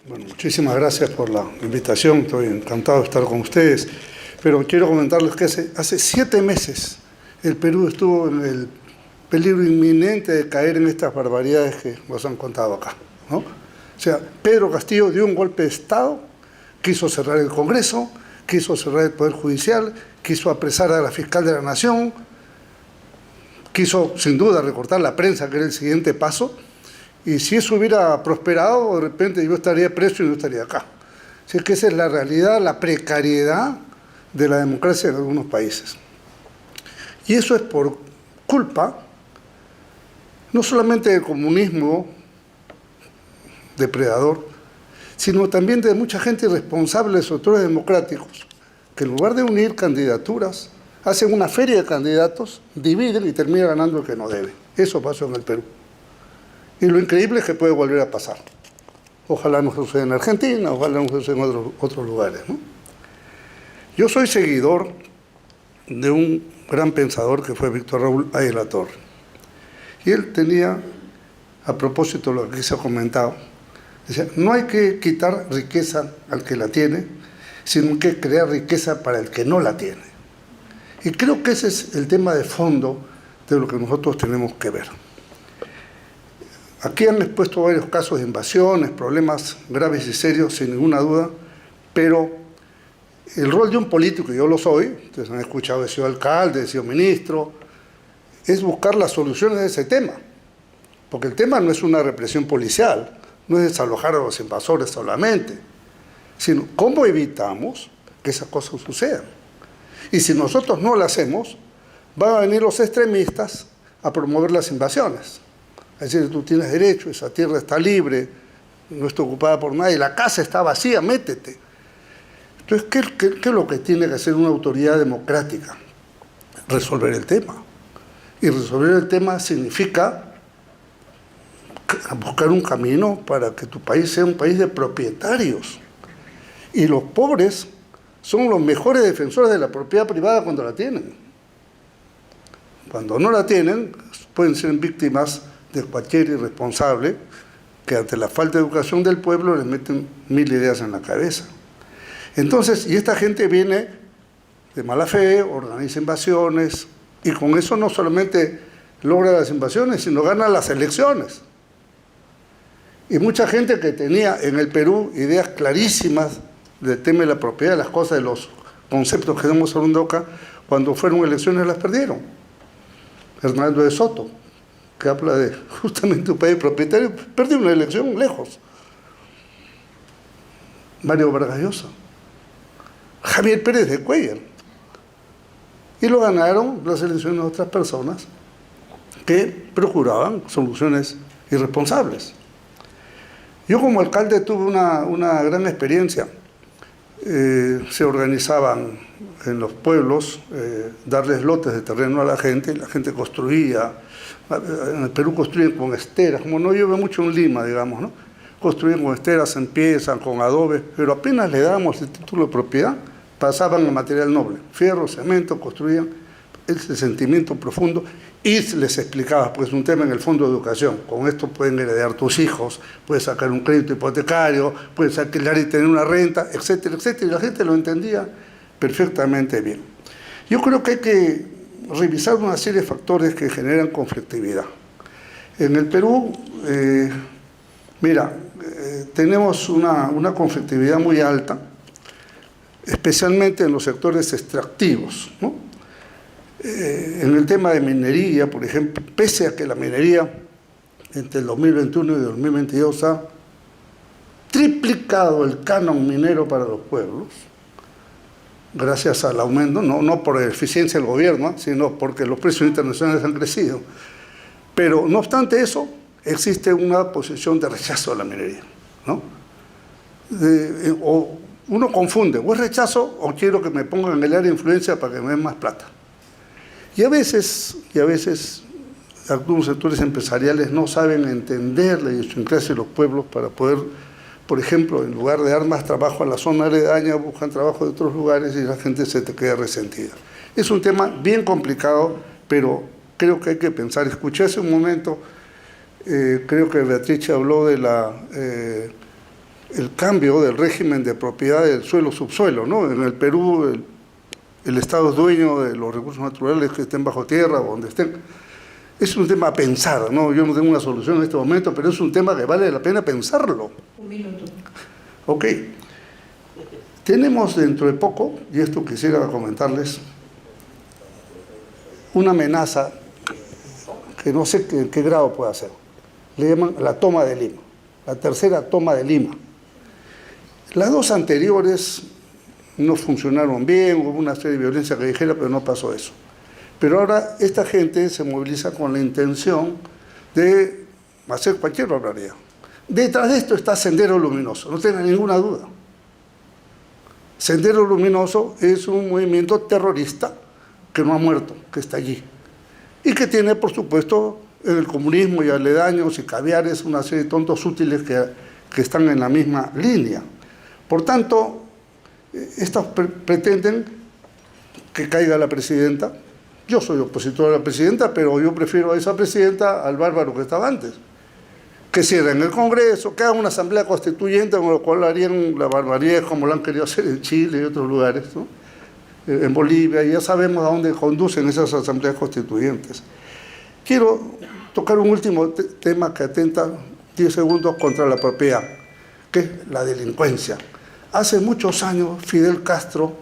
Bueno, muchísimas gracias por la invitación, estoy encantado de estar con ustedes, pero quiero comentarles que hace 7 meses el Perú estuvo en el peligro inminente de caer en estas barbaridades que nos han contado acá, ¿no? O sea, Pedro Castillo dio un golpe de Estado, quiso cerrar el Congreso, quiso cerrar el Poder Judicial, quiso apresar a la fiscal de la Nación, quiso sin duda recortar la prensa, que era el siguiente paso. Y si eso hubiera prosperado, de repente yo estaría preso y no estaría acá. Así que esa es la realidad, la precariedad de la democracia en algunos países. Y eso es por culpa, no solamente del comunismo depredador, sino también de mucha gente irresponsable de sectores democráticos, que en lugar de unir candidaturas, hacen una feria de candidatos, dividen y termina ganando el que no debe. Eso pasó en el Perú. Y lo increíble es que puede volver a pasar. Ojalá no suceda en Argentina, ojalá no suceda en otros lugares, ¿no? Yo soy seguidor de un gran pensador que fue Víctor Raúl Ayala Torre. Y él tenía, a propósito de lo que se ha comentado, decía, no hay que quitar riqueza al que la tiene, sino que crear riqueza para el que no la tiene. Y creo que ese es el tema de fondo de lo que nosotros tenemos que ver. Aquí han expuesto varios casos de invasiones, problemas graves y serios, sin ninguna duda, pero el rol de un político, y yo lo soy, ustedes han escuchado, he sido alcalde, he sido ministro, es buscar las soluciones de ese tema, porque el tema no es una represión policial, no es desalojar a los invasores solamente, sino cómo evitamos que esas cosas sucedan. Y si nosotros no lo hacemos, van a venir los extremistas a promover las invasiones. Es decir, tú tienes derecho, esa tierra está libre, no está ocupada por nadie, la casa está vacía, métete. Entonces, ¿qué es lo que tiene que hacer una autoridad democrática? Resolver el tema. Y resolver el tema significa buscar un camino para que tu país sea un país de propietarios. Y los pobres son los mejores defensores de la propiedad privada cuando la tienen. Cuando no la tienen, pueden ser víctimas de cualquier irresponsable que ante la falta de educación del pueblo les meten 1000 ideas en la cabeza. Entonces, y esta gente viene de mala fe, organiza invasiones, y con eso no solamente logra las invasiones, sino gana las elecciones. Y mucha gente que tenía en el Perú ideas clarísimas del tema de la propiedad, de las cosas, de los conceptos que estamos hablando acá, cuando fueron elecciones las perdieron. Hernando de Soto, que habla de justamente un país propietario, perdió una elección lejos. Mario Vargas Llosa, Javier Pérez de Cuellar. Y lo ganaron las elecciones de otras personas que procuraban soluciones irresponsables. Yo como alcalde tuve una gran experiencia. Se organizaban en los pueblos, darles lotes de terreno a la gente construía. En el Perú construyen con esteras, como no llueve mucho en Lima, digamos, ¿no? Construyen con esteras, empiezan con adobe, pero apenas le damos el título de propiedad, pasaban a material noble, fierro, cemento, construían ese sentimiento profundo y les explicaba, pues un tema en el fondo de educación, con esto pueden heredar tus hijos, puedes sacar un crédito hipotecario, puedes alquilar y tener una renta, etcétera, etcétera, y la gente lo entendía perfectamente bien. Yo creo que hay que revisar una serie de factores que generan conflictividad. En el Perú, tenemos una conflictividad muy alta, especialmente en los sectores extractivos, ¿no? En el tema de minería, por ejemplo, pese a que la minería entre el 2021 y el 2022 ha triplicado el canon minero para los pueblos, gracias al aumento, no por eficiencia del gobierno, sino porque los precios internacionales han crecido. Pero no obstante eso, existe una posición de rechazo a la minería, ¿no? O uno confunde, o es rechazo o quiero que me pongan en el área de influencia para que me den más plata. Y a veces algunos sectores empresariales no saben entender la idiosincrasia de los pueblos para poder, por ejemplo, en lugar de dar más trabajo a la zona aledaña, buscan trabajo de otros lugares y la gente se te queda resentida. Es un tema bien complicado, pero creo que hay que pensar. Escuché hace un momento, creo que Beatriz habló de el cambio del régimen de propiedad del suelo-subsuelo, ¿no? En el Perú el Estado es dueño de los recursos naturales que estén bajo tierra o donde estén. Es un tema a pensar, ¿no? Yo no tengo una solución en este momento, pero es un tema que vale la pena pensarlo. Un minuto. Ok. Tenemos dentro de poco, y esto quisiera comentarles, una amenaza que no sé en qué grado puede ser. Le llaman la toma de Lima, la tercera toma de Lima. Las dos anteriores no funcionaron bien, hubo una serie de violencia callejera, pero no pasó eso. Pero ahora esta gente se moviliza con la intención de hacer cualquier barbaridad. Detrás de esto está Sendero Luminoso, no tengan ninguna duda. Sendero Luminoso es un movimiento terrorista que no ha muerto, que está allí. Y que tiene, por supuesto, en el comunismo y aledaños y caviares, una serie de tontos útiles que están en la misma línea. Por tanto, estos pretenden que caiga la presidenta. Yo soy opositor a la presidenta, pero yo prefiero a esa presidenta al bárbaro que estaba antes. Que cierren el Congreso, que hagan una asamblea constituyente, con lo cual harían la barbaridad como lo han querido hacer en Chile y otros lugares, ¿no? En Bolivia, y ya sabemos a dónde conducen esas asambleas constituyentes. Quiero tocar un último tema que atenta 10 segundos contra la propiedad, que es la delincuencia. Hace muchos años Fidel Castro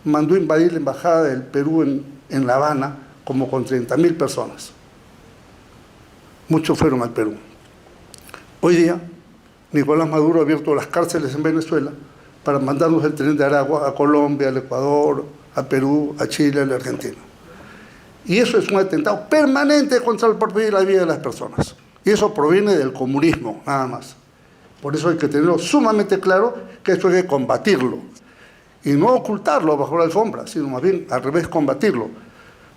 mandó invadir la embajada del Perú en La Habana, como con 30.000 personas. Muchos fueron al Perú. Hoy día, Nicolás Maduro ha abierto las cárceles en Venezuela para mandarnos el tren de Aragua a Colombia, al Ecuador, a Perú, a Chile, a la Argentina. Y eso es un atentado permanente contra la propiedad y la vida de las personas. Y eso proviene del comunismo, nada más. Por eso hay que tenerlo sumamente claro, que esto hay que combatirlo. Y no ocultarlo bajo la alfombra, sino más bien al revés, combatirlo.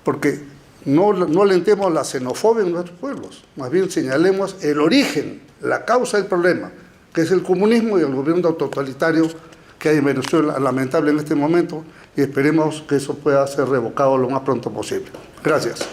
Porque no alentemos la xenofobia en nuestros pueblos, más bien señalemos el origen, la causa del problema, que es el comunismo y el gobierno totalitario que hay en Venezuela, lamentable en este momento, y esperemos que eso pueda ser revocado lo más pronto posible. Gracias.